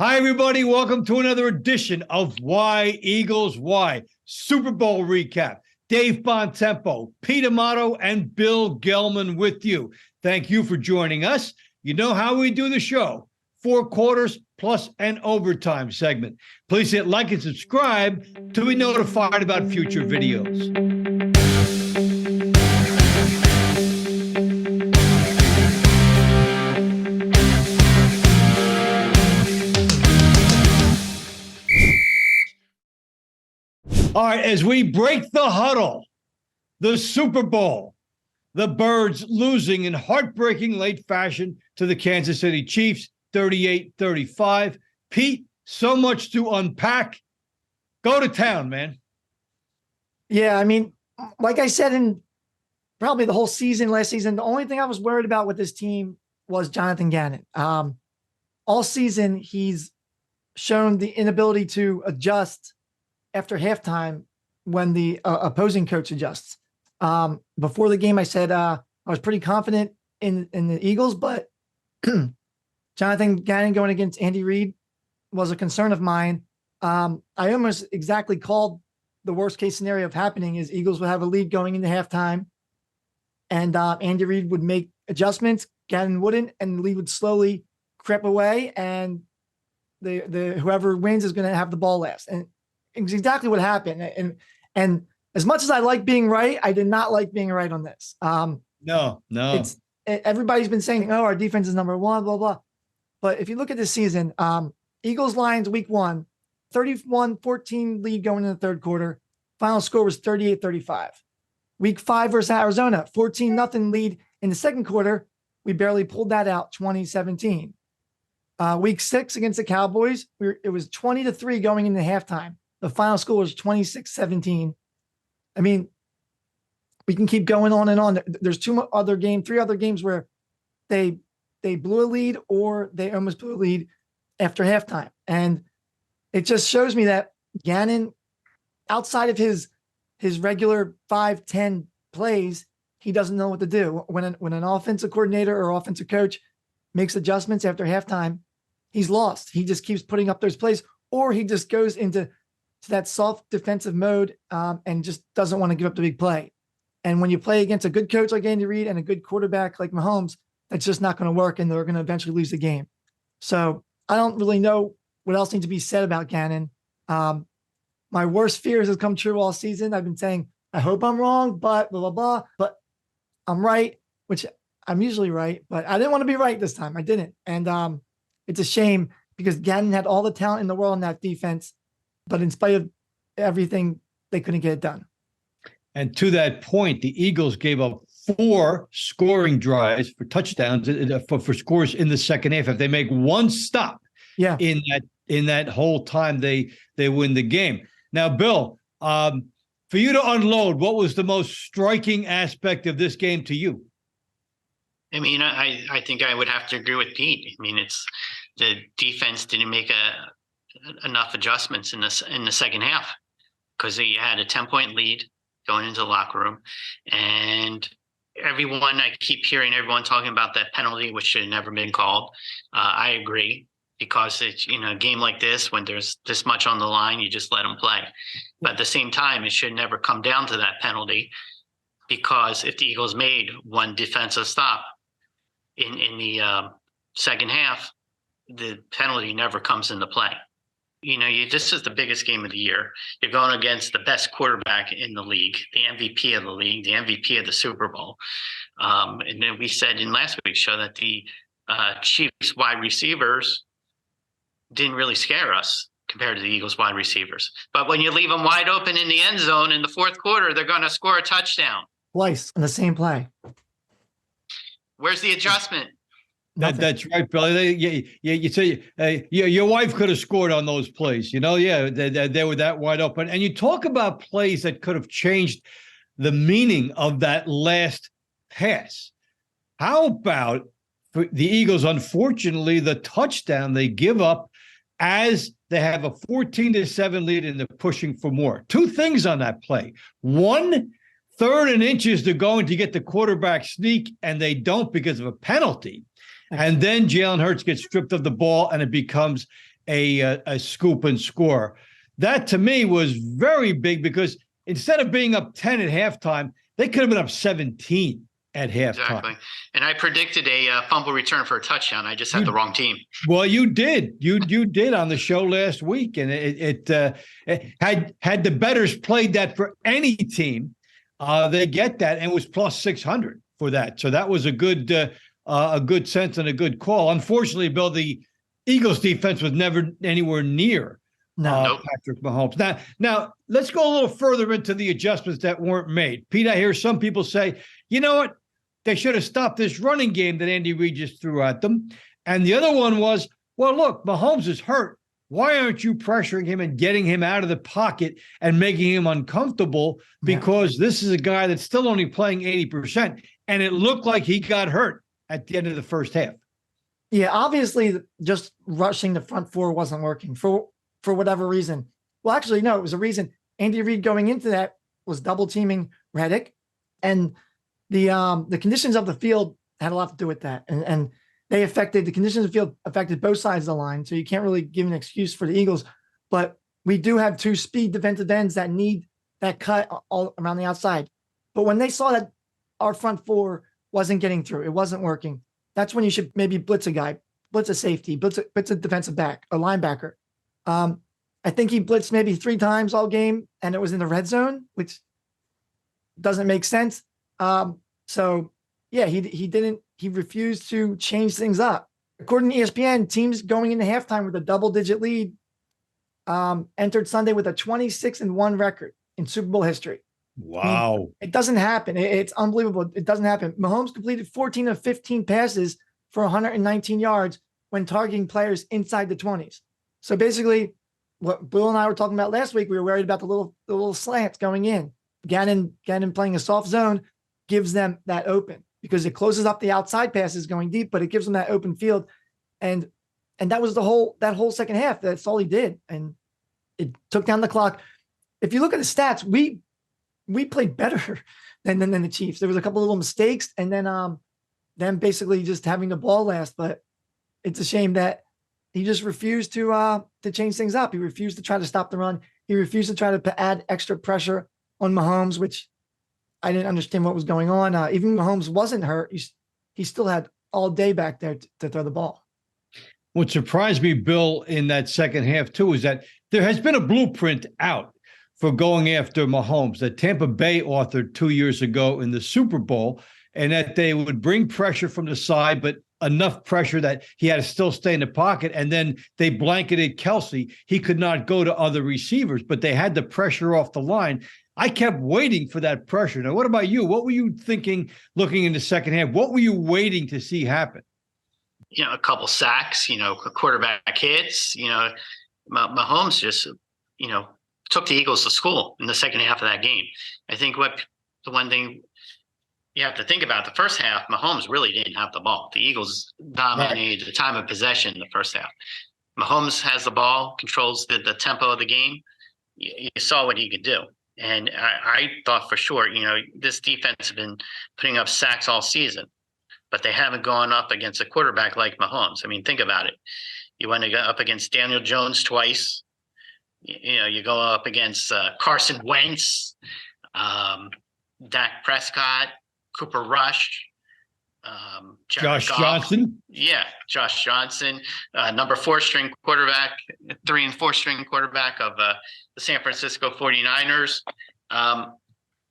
Hi, everybody. Welcome to another edition of Why Eagles Why Super Bowl recap. Dave Bontempo, Pete Amato, and Bill Gelman with you. Thank you for joining us. You know how we do the show. 4 quarters plus an overtime segment. Please hit like and subscribe to be notified about future videos. All right, as we break the huddle, the Super Bowl, the Birds losing in heartbreaking late fashion to the Kansas City Chiefs, 38-35. Pete, so much to unpack. Go to town, man. Yeah, I mean, like I said in probably the whole season, last season, the only thing I was worried about with this team was Jonathan Gannon. All season, he's shown the inability to adjust after halftime when the opposing coach adjusts. Before the game, I said I was pretty confident in the Eagles, but Jonathan Gannon going against Andy Reid was a concern of mine. I almost exactly called the worst case scenario of happening is Eagles would have a lead going into halftime, and Andy Reid would make adjustments, Gannon wouldn't, and the lead would slowly creep away, and the whoever wins is going to have the ball last. And it's exactly what happened. And as much as I like being right, I did not like being right on this. No. Everybody's been saying, oh, our defense is number one, blah, blah. But if you look at this season, Eagles Lions week 1, 31-14 lead going in the third quarter. Final score was 38-35. Week 5 versus Arizona, 14-0 lead in the second quarter. We barely pulled that out, 2017. Week 6 against the Cowboys, it was 20-3 going into halftime. The final score was 26-17. I mean, we can keep going on and on. There's 3 other games where they blew a lead or they almost blew a lead after halftime. And it just shows me that Gannon, outside of his regular 5-10 plays, he doesn't know what to do. When an offensive coordinator or offensive coach makes adjustments after halftime, he's lost. He just keeps putting up those plays, or he just goes into that soft defensive mode and just doesn't want to give up the big play. And when you play against a good coach like Andy Reid and a good quarterback like Mahomes, that's just not going to work, and they're going to eventually lose the game. So I don't really know what else needs to be said about Gannon. My worst fears have come true all season. I've been saying, I hope I'm wrong, but blah, blah, blah. But I'm right, which I'm usually right, but I didn't want to be right this time. I didn't. And it's a shame because Gannon had all the talent in the world in that defense, but in spite of everything, they couldn't get it done. And to that point, the Eagles gave up 4 scoring drives for touchdowns for scores in the second half. If they make one stop in that whole time, they win the game. Now, Bill, for you to unload, what was the most striking aspect of this game to you? I mean, I think I would have to agree with Pete. I mean, it's the defense didn't make enough adjustments in the second half because he had a 10-point lead going into the locker room, and I keep hearing everyone talking about that penalty, which should have never been called. I agree, because it's, a game like this, when there's this much on the line, you just let them play. But at the same time, it should never come down to that penalty, because if the Eagles made one defensive stop in the second half, the penalty never comes into play. This is the biggest game of the year. You're going against the best quarterback in the league, the MVP of the league, the MVP of the Super Bowl. And then we said in last week's show that the Chiefs wide receivers didn't really scare us compared to the Eagles wide receivers. But when you leave them wide open in the end zone in the fourth quarter, they're going to score a touchdown. Twice on the same play. Where's the adjustment? That's right, Billy. You say your wife could have scored on those plays. They were that wide open. And you talk about plays that could have changed the meaning of that last pass. How about for the Eagles? Unfortunately, the touchdown they give up as they have a 14-7 lead and they're pushing for more. 2 things on that play. 1, 3rd and inches, they're going to get the quarterback sneak, and they don't because of a penalty. And then Jalen Hurts gets stripped of the ball, and it becomes a scoop and score. That to me was very big because instead of being up 10 at halftime, they could have been up 17 at halftime. Exactly. And I predicted a fumble return for a touchdown. I just had the wrong team. Well, you did. You did on the show last week, and it had the bettors played that for any team, they get that, and it was plus 600 for that. So that was a good sense and a good call. Unfortunately, Bill, the Eagles defense was never anywhere near Patrick Mahomes. Now let's go a little further into the adjustments that weren't made. Pete, I hear some people say, you know what? They should have stopped this running game that Andy Reid just threw at them. And the other one was, well, look, Mahomes is hurt. Why aren't you pressuring him and getting him out of the pocket and making him uncomfortable? Because this is a guy that's still only playing 80%. And it looked like he got hurt at the end of the first half. Yeah, obviously just rushing the front four wasn't working for whatever reason. Well, actually, no, it was a reason. Andy Reid going into that was double teaming Reddick, and the conditions of the field had a lot to do with that. And the conditions of the field affected both sides of the line. So you can't really give an excuse for the Eagles, but we do have two speed defensive ends that need that cut all around the outside. But when they saw that our front four wasn't getting through, it wasn't working, that's when you should maybe blitz a guy, blitz a safety, blitz a defensive back, a linebacker. I think he blitzed maybe 3 times all game, and it was in the red zone, which doesn't make sense. So yeah, he refused to change things up. According to ESPN, teams going into halftime with a double-digit lead entered Sunday with a 26-1 record in Super Bowl history. Wow. I mean, it doesn't happen. It's unbelievable. It doesn't happen. Mahomes completed 14 of 15 passes for 119 yards when targeting players inside the 20s. So basically, what Bill and I were talking about last week, we were worried about the little slants going in. Gannon playing a soft zone gives them that open because it closes up the outside passes going deep, but it gives them that open field. And that was that whole second half. That's all he did. And it took down the clock. If you look at the stats, we played better than the Chiefs. There was a couple of little mistakes, and then them basically just having the ball last. But it's a shame that he just refused to change things up. He refused to try to stop the run. He refused to try to add extra pressure on Mahomes, which I didn't understand what was going on. Even Mahomes wasn't hurt. He still had all day back there to throw the ball. What surprised me, Bill, in that second half, too, is that there has been a blueprint out for going after Mahomes that Tampa Bay authored 2 years ago in the Super Bowl, and that they would bring pressure from the side, but enough pressure that he had to still stay in the pocket. And then they blanketed Kelsey. He could not go to other receivers, but they had the pressure off the line. I kept waiting for that pressure. Now, what about you? What were you thinking looking in the second half? What were you waiting to see happen? A couple sacks, quarterback hits, Mahomes just, took the Eagles to school in the second half of that game. I think the one thing you have to think about, the first half, Mahomes really didn't have the ball. The Eagles dominated the time of possession in the first half. Mahomes has the ball, controls the tempo of the game. You saw what he could do. And I thought for sure, this defense has been putting up sacks all season, but they haven't gone up against a quarterback like Mahomes. I mean, think about it. You want to go up against Daniel Jones twice. You go up against Carson Wentz, Dak Prescott, Cooper Rush, Josh Goff. Johnson. Yeah, Josh Johnson, number 4 string quarterback, 3 and 4 string quarterback of the San Francisco 49ers.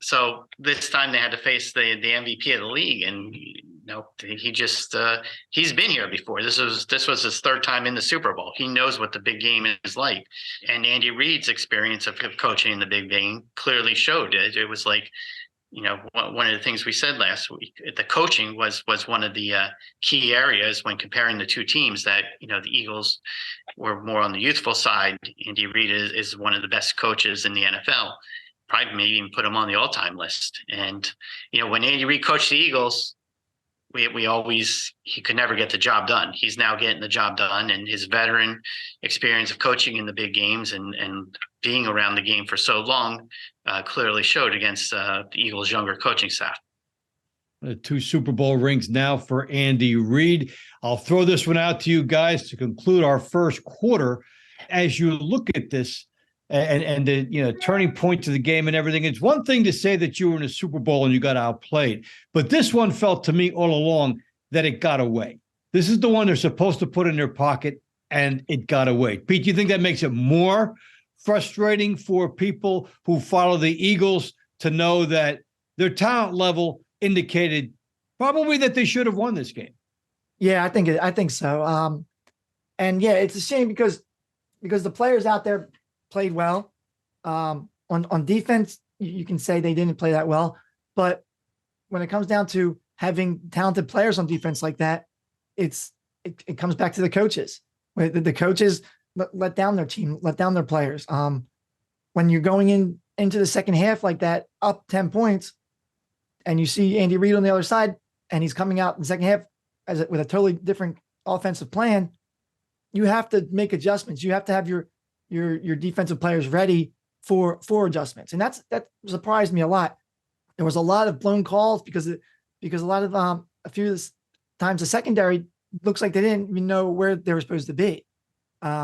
So this time they had to face the MVP of the league, and he just he's been here before. This was his 3rd time in the Super Bowl. He knows what the big game is like, and Andy Reid's experience of coaching in the big game clearly showed it. It was like, one of the things we said last week, the coaching was one of the key areas when comparing the two teams. That the Eagles were more on the youthful side. Andy Reid is one of the best coaches in the NFL. Probably maybe even put him on the all-time list. And when Andy Reid coached the Eagles, he could never get the job done. He's now getting the job done, and his veteran experience of coaching in the big games and being around the game for so long clearly showed against the Eagles' younger coaching staff. 2 Super Bowl rings now for Andy Reid. I'll throw this one out to you guys to conclude our first quarter. As you look at this and the turning point to the game and everything, it's one thing to say that you were in a Super Bowl and you got outplayed, but this one felt to me all along that it got away. This is the one they're supposed to put in their pocket, and it got away. Pete, do you think that makes it more frustrating for people who follow the Eagles to know that their talent level indicated probably that they should have won this game? Yeah, I think so. And yeah, it's a shame because the players out there played well. On defense, you can say they didn't play that well, but when it comes down to having talented players on defense like that, it comes back to the coaches. The coaches let down their team, let down their players. When you're going into the second half like that, up 10 points, and you see Andy Reid on the other side, and he's coming out in the second half with a totally different offensive plan, you have to make adjustments. You have to have your defensive players ready for adjustments, and that surprised me a lot. There was a lot of blown calls because a lot of a few times the secondary looks like they didn't even know where they were supposed to be,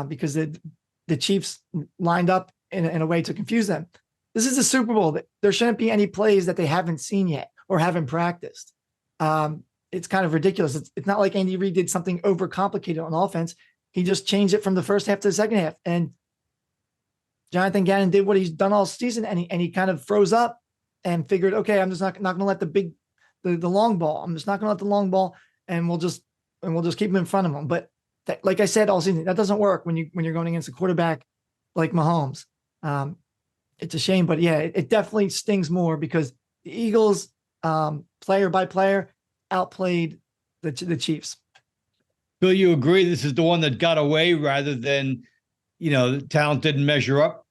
because the Chiefs lined up in a way to confuse them. This is a Super Bowl. There shouldn't be any plays that they haven't seen yet or haven't practiced. It's kind of ridiculous. It's not like Andy Reid did something overcomplicated on offense. He just changed it from the first half to the second half. And Jonathan Gannon did what he's done all season, and he kind of froze up and figured, okay, I'm just not going to let the long ball. I'm just not going to let the long ball, and we'll just keep him in front of him. But like I said all season, that doesn't work when you're going against a quarterback like Mahomes. It's a shame, but yeah, it definitely stings more because the Eagles, player by player, outplayed the Chiefs. Bill, you agree this is the one that got away rather than, the talent didn't measure up?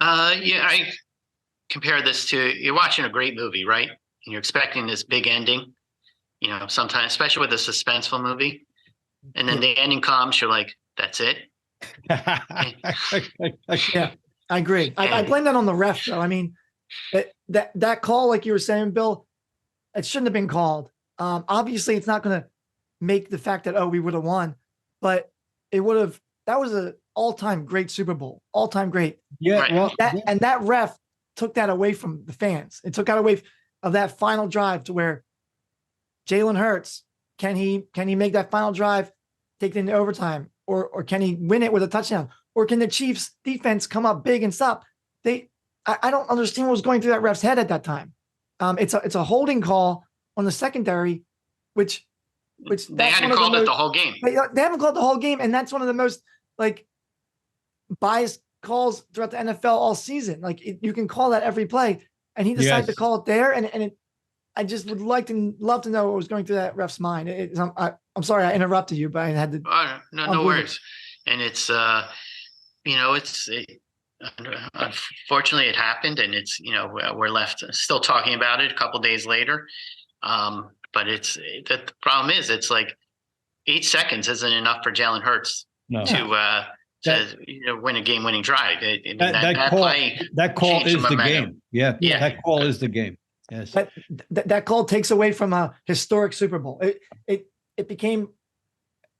Yeah, I compare this to, you're watching a great movie, right? And you're expecting this big ending, sometimes, especially with a suspenseful movie. And then the ending comes, you're like, that's it. Yeah, I agree. I blame that on the ref, though. I mean, that call, like you were saying, Bill, it shouldn't have been called. Obviously, it's not going to make the fact that, we would have won, but it would have. That was an all-time great Super Bowl, all-time great. Yeah, right. well, And that ref took that away from the fans. It took that away of that final drive to where Jalen Hurts, can he make that final drive, take it into overtime, or can he win it with a touchdown? Or can the Chiefs defense come up big and stop? I don't understand what was going through that ref's head at that time. It's a holding call on the secondary, which they hadn't called it the whole game. They haven't called the whole game, and that's one of the most biased calls throughout the NFL all season. You can call that every play, and he decided to call it there, and I just would love to know what was going through that ref's mind. I'm sorry I interrupted you, but I had to. No worries. And it's unfortunately it happened, and it's we're left still talking about it a couple days later. But the problem is it's like 8 seconds isn't enough for Jalen Hurts to win a game-winning drive. That call is the game. Yeah, that call is the game. Yes, that call takes away from a historic Super Bowl. It became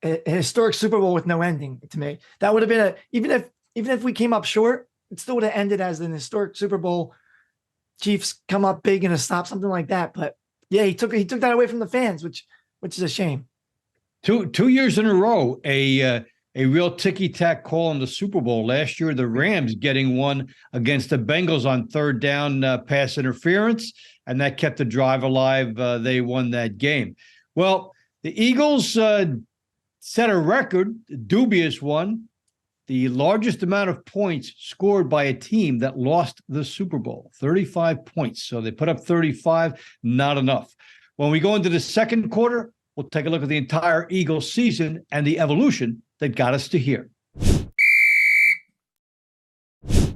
a historic Super Bowl with no ending to me. That would have been even if we came up short, it still would have ended as an historic Super Bowl. Chiefs come up big in a stop, something like that. But yeah, he took that away from the fans, which is a shame. 2 years in a row, a real ticky-tack call in the Super Bowl. Last year, the Rams getting one against the Bengals on third down pass interference, and that kept the drive alive. They won that game. Well, the Eagles set a record, a dubious one, the largest amount of points scored by a team that lost the Super Bowl, 35 points. So they put up 35, not enough. When we go into the second quarter, we'll take a look at the entire Eagles season and the evolution that got us to here.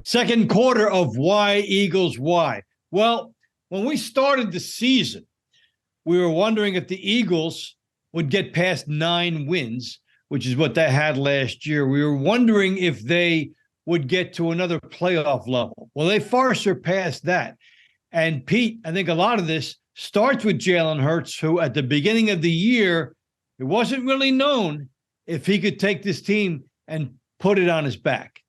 Second quarter of Why Eagles Why. Well, when we started the season, we were wondering if the Eagles would get past 9 wins, which is what they had last year. We were wondering if they would get to another playoff level. Well, they far surpassed that. And Pete, I think a lot of this starts with Jalen Hurts, who at the beginning of the year, it wasn't really known if he could take this team and put it on his back.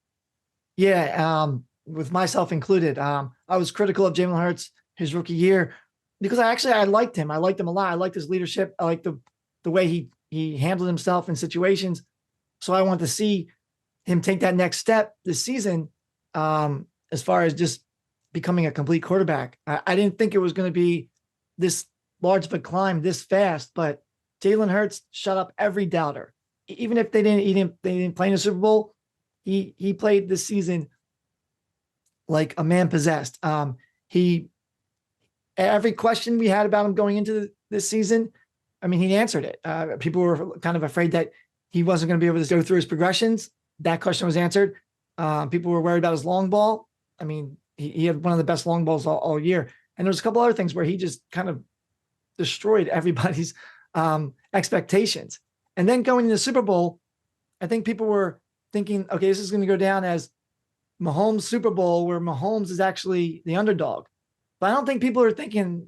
Yeah, with myself included. I was critical of Jalen Hurts his rookie year because I liked him. I liked him a lot. I liked his leadership. I liked the way he handled himself in situations. So I want to see him take that next step this season, as far as just becoming a complete quarterback. I didn't think it was going to be this large of a climb this fast, but Jalen Hurts shut up every doubter. Even if they didn't play in the Super Bowl, he played this season like a man possessed. Every question we had about him going into this season, I mean, he answered it. People were kind of afraid that he wasn't going to be able to go through his progressions. That question was answered. People were worried about his long ball. I mean, he had one of the best long balls all year. And there was a couple other things where he just kind of destroyed everybody's expectations. And then going to the Super Bowl, I think people were thinking, okay, this is going to go down as Mahomes Super Bowl, where Mahomes is actually the underdog. But I don't think people are thinking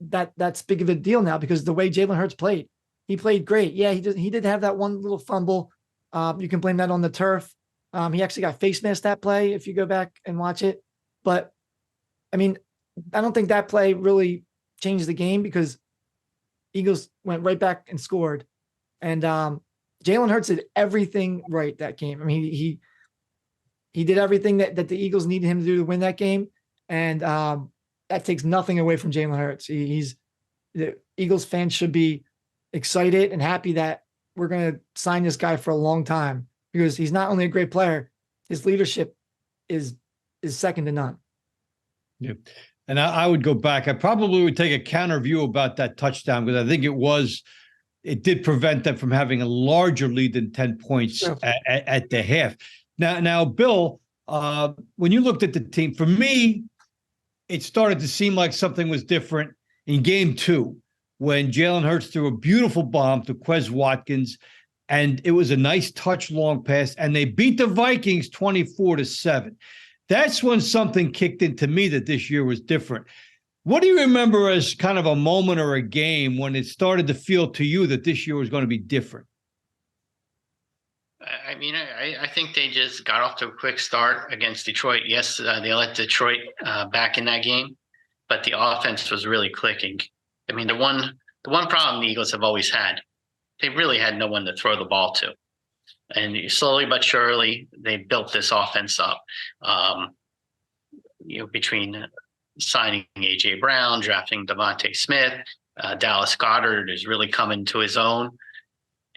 that that's big of a deal now, because the way Jalen Hurts played, he played great. Yeah, he did have that one little fumble. You can blame that on the turf. He actually got face masked that play if you go back and watch it. But I mean, I don't think that play really changed the game, because Eagles went right back and scored. And Jalen Hurts did everything right that game. I mean, he did everything that the Eagles needed him to do to win that game. And that takes nothing away from Jalen Hurts. The Eagles fans should be excited and happy that we're going to sign this guy for a long time, because he's not only a great player, his leadership is second to none. Yeah. And I would go back. I probably would take a counter view about that touchdown, because I think it did prevent them from having a larger lead than 10 points at the half. Now, Bill, when you looked at the team, for me, it started to seem like something was different in game 2, when Jalen Hurts threw a beautiful bomb to Quez Watkins, and it was a nice touch long pass, and they beat the Vikings 24-7. That's when something kicked into me that this year was different. What do you remember as kind of a moment or a game when it started to feel to you that this year was going to be different? I mean, I think they just got off to a quick start against Detroit. Yes, they let Detroit back in that game, but the offense was really clicking. I mean, the one problem the Eagles have always had, they really had no one to throw the ball to. And slowly but surely, they built this offense up. Between signing A.J. Brown, drafting Devontae Smith, Dallas Goedert is really coming to his own.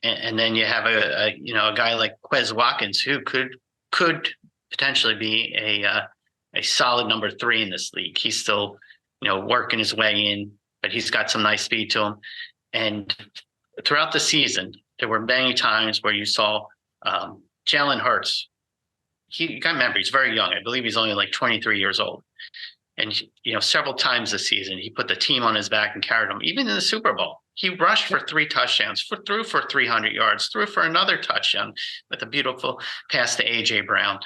And then you have a guy like Quez Watkins, who could potentially be a solid number 3 in this league. He's still, working his way in, but he's got some nice speed to him. And throughout the season, there were many times where you saw Jalen Hurts. You got to remember, he's very young. I believe he's only like 23 years old. And, several times this season, he put the team on his back and carried them. Even in the Super Bowl, he rushed for 3 touchdowns, threw for 300 yards, threw for another touchdown with a beautiful pass to A.J. Brown.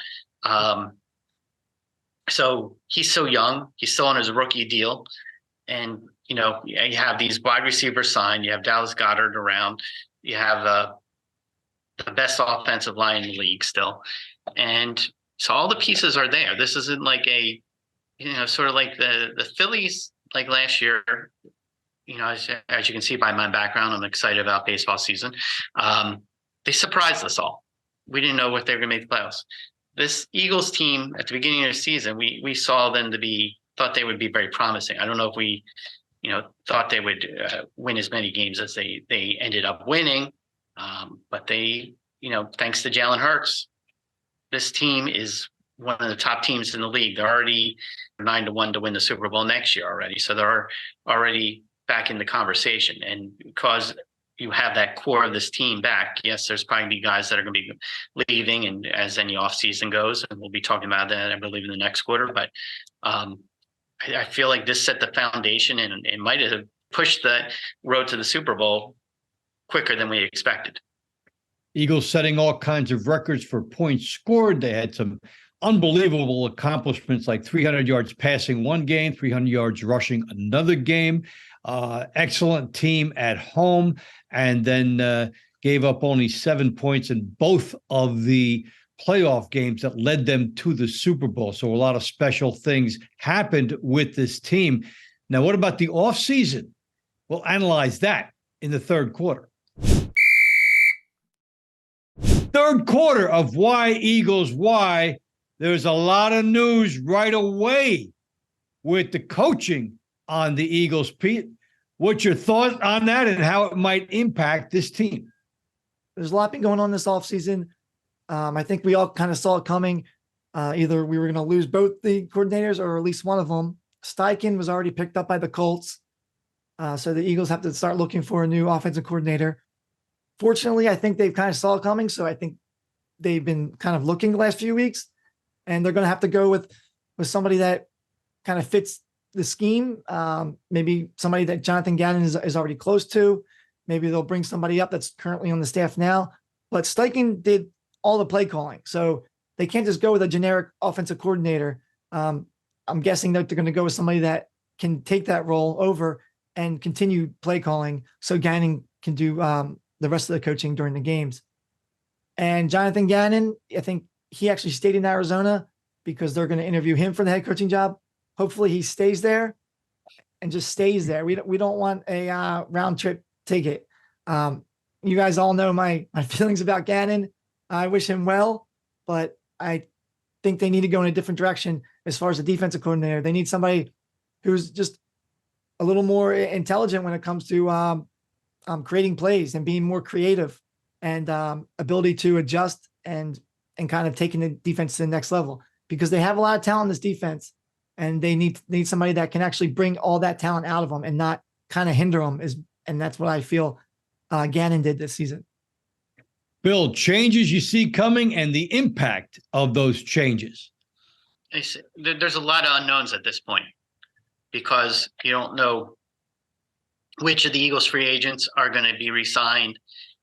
So he's so young. He's still on his rookie deal. And, you have these wide receivers signed. You have Dallas Goedert around. You have the best offensive line in the league still. And so all the pieces are there. This isn't like sort of like the Phillies, like last year. As you can see by my background, I'm excited about baseball season. They surprised us all. We didn't know what they were going to make the playoffs. This Eagles team at the beginning of the season, we saw them thought they would be very promising. I don't know if we, thought they would win as many games as they ended up winning. But they, thanks to Jalen Hurts, this team is one of the top teams in the league. They're already 9-1 to win the Super Bowl next year already. So they're already back in the conversation. And because you have that core of this team back, yes, there's probably be guys that are going to be leaving, and as any offseason goes, and we'll be talking about that, I believe, in the next quarter. But I feel like this set the foundation, and it might have pushed the road to the Super Bowl quicker than we expected. Eagles setting all kinds of records for points scored. They had some unbelievable accomplishments like 300 yards passing one game, 300 yards rushing another game. Excellent team at home, and then gave up only 7 points in both of the playoff games that led them to the Super Bowl. So a lot of special things happened with this team. Now, what about the offseason? We'll analyze that in the third quarter. Third quarter of Why Eagles Why. There's a lot of news right away with the coaching on the Eagles. Pete, what's your thought on that and how it might impact this team? There's a lot been going on this offseason. I think we all kind of saw it coming. Either we were going to lose both the coordinators or at least one of them. Steichen was already picked up by the Colts. So the Eagles have to start looking for a new offensive coordinator. Fortunately, I think they've kind of saw it coming. So I think they've been kind of looking the last few weeks, and they're going to have to go with somebody that kind of fits the scheme. Maybe somebody that Jonathan Gannon is already close to. Maybe they'll bring somebody up that's currently on the staff now. But Steichen did all the play calling, so they can't just go with a generic offensive coordinator. I'm guessing that they're going to go with somebody that can take that role over and continue play calling, so Gannon can do the rest of the coaching during the games. And Jonathan Gannon, I think he actually stayed in Arizona because they're going to interview him for the head coaching job. Hopefully he stays there and just stays there. We don't want a round trip ticket. You guys all know my feelings about Gannon. I wish him well, but I think they need to go in a different direction as far as the defensive coordinator. They need somebody who's just a little more intelligent when it comes to creating plays and being more creative and ability to adjust and kind of taking the defense to the next level, because they have a lot of talent in this defense, and they need somebody that can actually bring all that talent out of them and not kind of hinder them. And that's what I feel Gannon did this season. Bill, changes you see coming and the impact of those changes. There's a lot of unknowns at this point because you don't know which of the Eagles free agents are going to be re-signed.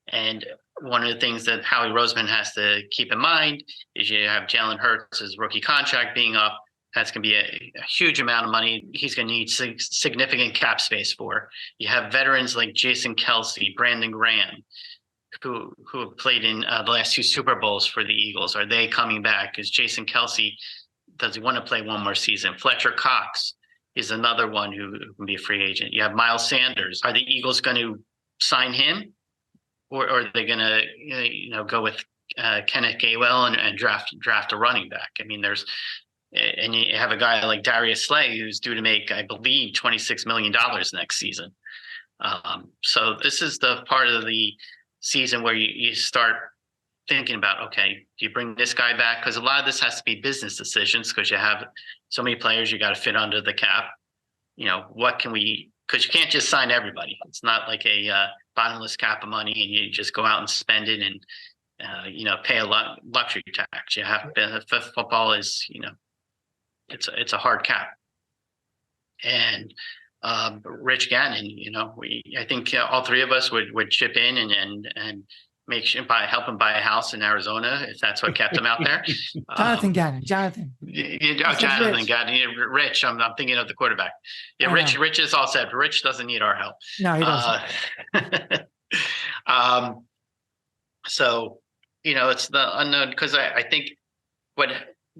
And one of the things that Howie Roseman has to keep in mind is you have Jalen Hurts' rookie contract being up. That's going to be a huge amount of money. He's going to need significant cap space for. You have veterans like Jason Kelce, Brandon Graham, who have played in the last 2 Super Bowls for the Eagles. Are they coming back? Is Jason Kelce, does he want to play one more season? Fletcher Cox is another one who can be a free agent. You have Miles Sanders. Are the Eagles going to sign him? Or are they going to go with Kenneth Gainwell and draft a running back? I mean, and you have a guy like Darius Slay who's due to make, I believe, $26 million next season. So this is the part of the season where you start thinking about, okay, do you bring this guy back? Because a lot of this has to be business decisions because you have so many players you got to fit under the cap. What can we, because you can't just sign everybody. It's not like a bottomless cap of money and you just go out and spend it and, pay a luxury tax. You have football is, it's a hard cap. And Rich Gannon, I think all three of us would chip in and make sure help him buy a house in Arizona if that's what kept him out there. Jonathan Gannon. Jonathan Gannon. Rich. I'm thinking of the quarterback. Yeah, Rich is all set. Rich doesn't need our help. No, he doesn't. So it's the unknown, because I think what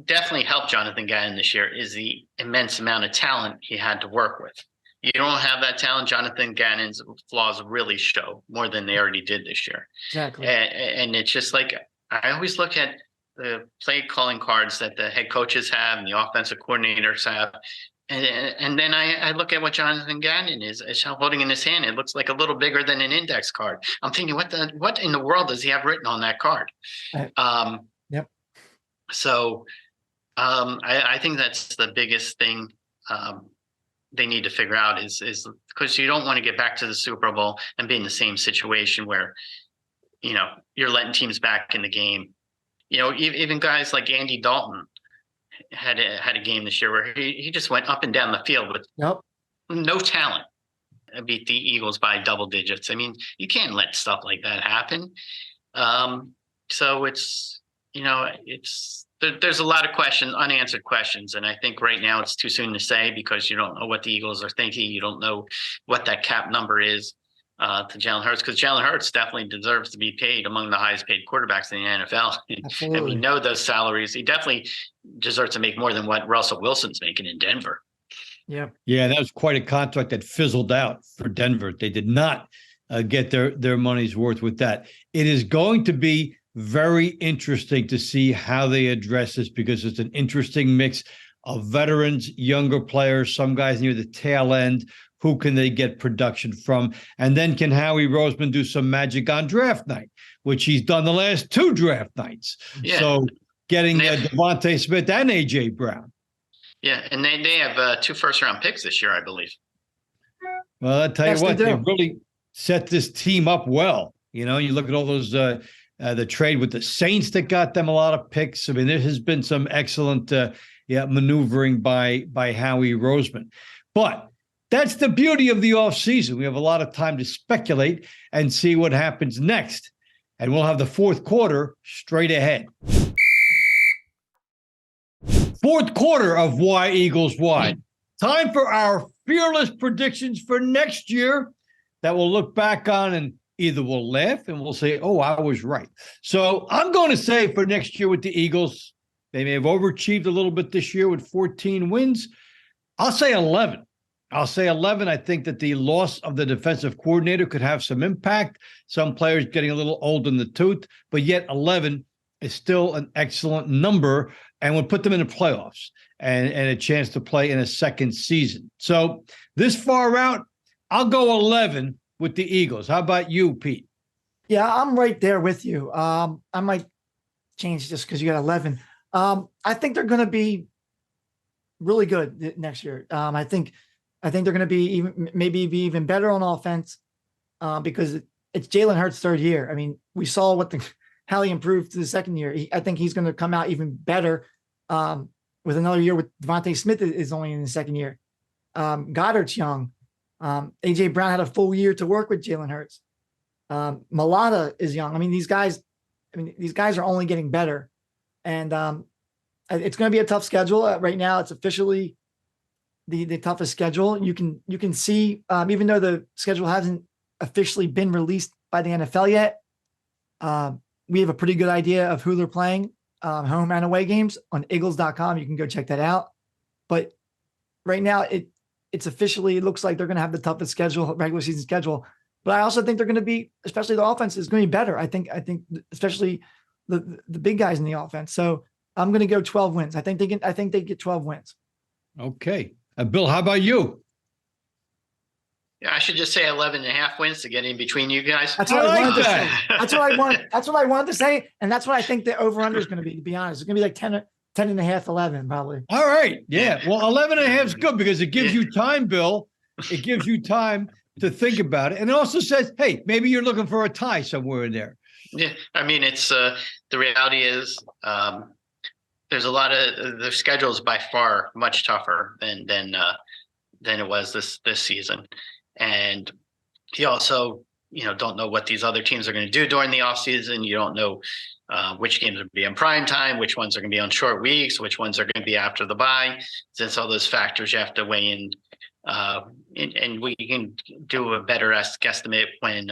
definitely helped Jonathan Gannon this year is the immense amount of talent he had to work with. You don't have that talent, Jonathan Gannon's flaws really show more than they already did this year. Exactly. And it's just like, I always look at the play calling cards that the head coaches have and the offensive coordinators have. And then I look at what Jonathan Gannon is holding in his hand. It looks like a little bigger than an index card. I'm thinking, what in the world does he have written on that card? Yep. So I think that's the biggest thing they need to figure out is because you don't want to get back to the Super Bowl and be in the same situation where, you're letting teams back in the game. Even guys like Andy Dalton had a game this year where he just went up and down the field with no talent, beat the Eagles by double digits. I mean, you can't let stuff like that happen. So it's there's a lot of unanswered questions. And I think right now it's too soon to say because you don't know what the Eagles are thinking. You don't know what that cap number is to Jalen Hurts, because Jalen Hurts definitely deserves to be paid among the highest paid quarterbacks in the NFL. Absolutely. And we know those salaries. He definitely deserves to make more than what Russell Wilson's making in Denver. Yeah. Yeah, that was quite a contract that fizzled out for Denver. They did not get their money's worth with that. It is going to be very interesting to see how they address this, because it's an interesting mix of veterans, younger players, some guys near the tail end. Who can they get production from? And then can Howie Roseman do some magic on draft night, which he's done the last 2 draft nights? Yeah. So getting Devontae Smith and A.J. Brown. Yeah, and they have 2 first-round picks this year, I believe. Well, I'll tell Yes, you what, they they do. really set this team up well. You look at all those, the trade with the Saints that got them a lot of picks. I mean, there has been some excellent maneuvering by Howie Roseman. But that's the beauty of the offseason. We have a lot of time to speculate and see what happens next. And we'll have the fourth quarter straight ahead. Fourth quarter of Why Eagles Why. Time for our fearless predictions for next year that we'll look back on, and either we'll laugh and we'll say, oh, I was right. So I'm going to say for next year with the Eagles, they may have overachieved a little bit this year with 14 wins. I'll say 11. I think that the loss of the defensive coordinator could have some impact. Some players getting a little old in the tooth, but yet 11 is still an excellent number and would put them in the playoffs and a chance to play in a second season. So this far out, I'll go 11 with the Eagles. How about you, Pete? Yeah, I'm right there with you. I might change just because you got 11. I think they're going to be really good next year. I think they're going to be maybe even better on offense because it's Jalen Hurts' 3rd year. I mean, we saw how he improved to the 2nd year. I think he's going to come out even better with another year. With Devontae Smith is only in the 2nd year. Goddard's young. A.J. Brown had a full year to work with Jalen Hurts. Malata is young. I mean, these guys are only getting better, and it's going to be a tough schedule. Right now, it's officially the toughest schedule. You can see, even though the schedule hasn't officially been released by the NFL yet, we have a pretty good idea of who they're playing, home and away games on Eagles.com. You can go check that out. But right now, it's officially, it looks like they're going to have the toughest schedule, regular season schedule. But I also think they're going to be, especially the offense is going to be better. I think especially the big guys in the offense. So I'm going to go 12 wins. I think they get 12 wins. Okay. Bill, how about you? Yeah, I should just say 11.5 wins to get in between you guys. That's what I wanted to say. That's what I wanted to say. And that's what I think the over-under is going to be honest. It's going to be like 10.5, 11 probably. All right. Yeah. Well, 11.5 is good because it gives you time, Bill. It gives you time to think about it. And it also says, hey, maybe you're looking for a tie somewhere in there. Yeah. I mean, it's the reality is there's a lot of the schedule is by far much tougher than it was this season. And you also, don't know what these other teams are going to do during the offseason. You don't know which games will be in prime time, which ones are going to be on short weeks, which ones are going to be after the bye. Since all those factors you have to weigh in, and we can do a better guesstimate when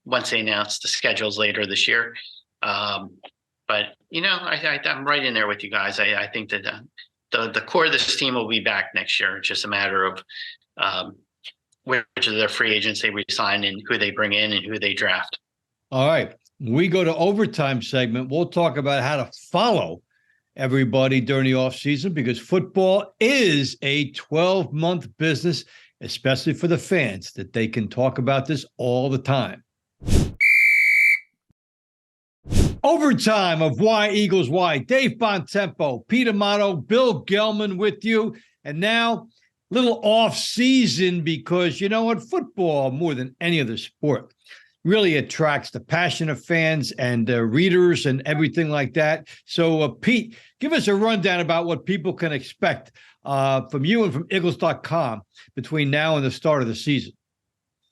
once they announce the schedules later this year. But I'm right in there with you guys. I think that the core of this team will be back next year. It's just a matter of which of their free agents they resign and who they bring in and who they draft. All right. We go to overtime segment. We'll talk about how to follow everybody during the offseason because football is a 12-month business, especially for the fans, that they can talk about this all the time. Overtime of Why Eagles Why. Dave Bontempo, Pete Amato, Bill Gelman with you. And now, little off season because you know what? Football, more than any other sport, really attracts the passion of fans and readers and everything like that. So, Pete, give us a rundown about what people can expect from you and from Eagles.com between now and the start of the season.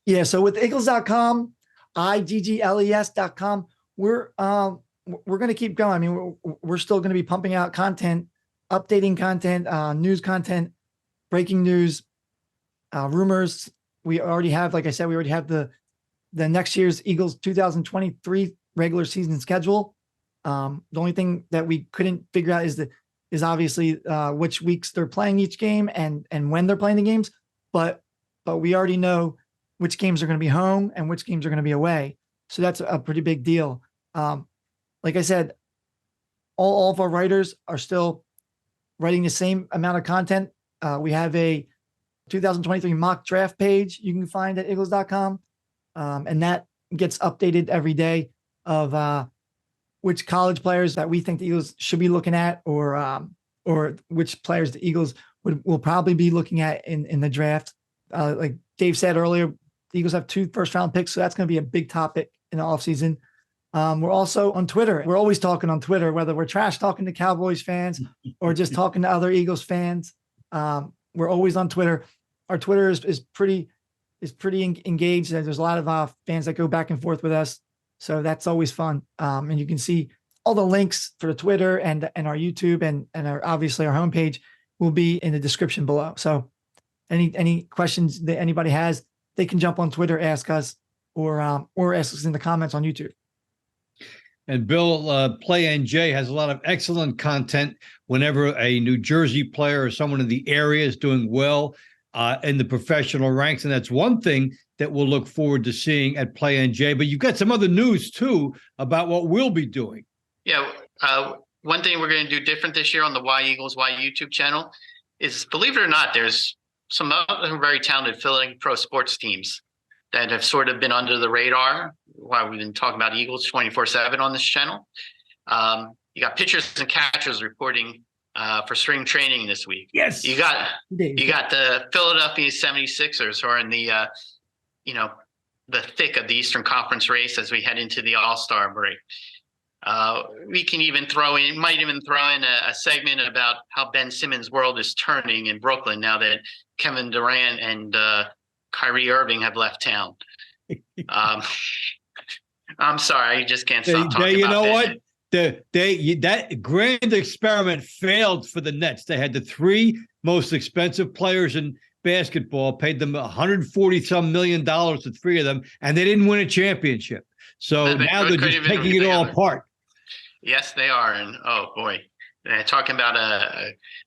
Yeah, so with Eagles.com, IGGLES.com, we're we're going to keep going. I mean, we're still going to be pumping out content, updating content, news content, breaking news, rumors. We already have, like I said, we already have the next year's Eagles 2023 regular season schedule. The only thing that we couldn't figure out is obviously which weeks they're playing each game and when they're playing the games. But we already know which games are going to be home and which games are going to be away. So that's a pretty big deal. Like I said, all of our writers are still writing the same amount of content. We have a 2023 mock draft page you can find at eagles.com. And that gets updated every day of which college players that we think the Eagles should be looking at, or which players the Eagles will probably be looking at in the draft. Like Dave said earlier, the Eagles have 2 first-round picks, so that's going to be a big topic in the offseason. We're also on Twitter. We're always talking on Twitter, whether we're trash talking to Cowboys fans or just talking to other Eagles fans. We're always on Twitter. Our Twitter is pretty engaged. There's a lot of fans that go back and forth with us, so that's always fun. And you can see all the links for the Twitter and our YouTube and obviously our homepage will be in the description below. So any questions that anybody has, they can jump on Twitter, ask us, or ask us in the comments on YouTube. And Bill, Play NJ has a lot of excellent content whenever a New Jersey player or someone in the area is doing well in the professional ranks. And that's one thing that we'll look forward to seeing at Play NJ. But you've got some other news, too, about what we'll be doing. Yeah. One thing we're going to do different this year on the Why Eagles Why YouTube channel is, believe it or not, there's some other very talented Philly pro sports teams that have sort of been under the radar while we've been talking about Eagles 24/7 on this channel. You got pitchers and catchers reporting for spring training this week. Yes. You got the Philadelphia 76ers who are in the the thick of the Eastern Conference race as we head into the All-Star break. We can even might even throw in a segment about how Ben Simmons' world is turning in Brooklyn now that Kevin Durant and Kyrie Irving have left town. I'm sorry, I just can't stop talking about you know Ben. what? That grand experiment failed for the Nets. They had the 3 most expensive players in basketball, paid them $140-some million, the 3 of them, and they didn't win a championship. So now they're just taking it all apart. Yes, they are. And oh boy, talking about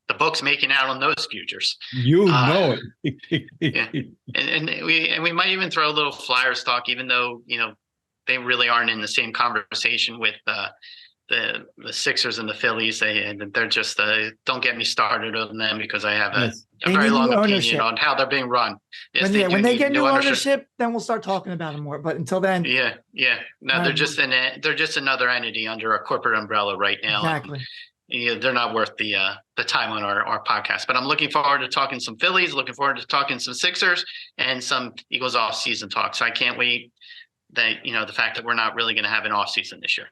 the books making out on those futures. You know it. Yeah. And we might even throw a little Flyers talk, even though they really aren't in the same conversation with the Sixers and the Phillies. They're just don't get me started on them because I have a very long opinion on how they're being run. Yes, when they get new ownership, then we'll start talking about them more. But until then, yeah. No, they're just another entity under a corporate umbrella right now. Exactly. And, they're not worth the time on our podcast. But I'm looking forward to talking some Phillies, looking forward to talking some Sixers and some Eagles off-season talk. So I can't wait that the fact that we're not really going to have an off-season this year.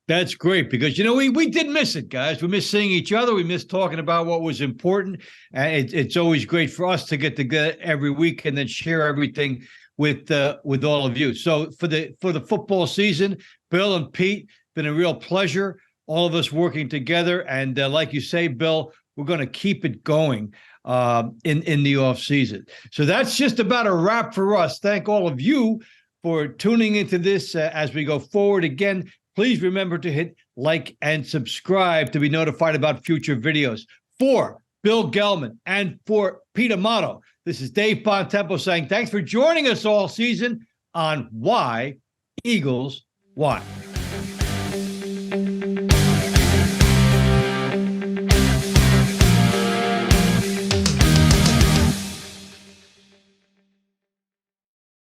That's great because, we did miss it, guys. We missed seeing each other. We missed talking about what was important. And it's always great for us to get together every week and then share everything with all of you. So for the football season, Bill and Pete, been a real pleasure. All of us working together. And like you say, Bill, we're going to keep it going in the off season. So that's just about a wrap for us. Thank all of you for tuning into this as we go forward. Again, please remember to hit like and subscribe to be notified about future videos. For Bill Gelman and for Pete Amato, this is Dave Bontempo saying thanks for joining us all season on Why Eagles Why.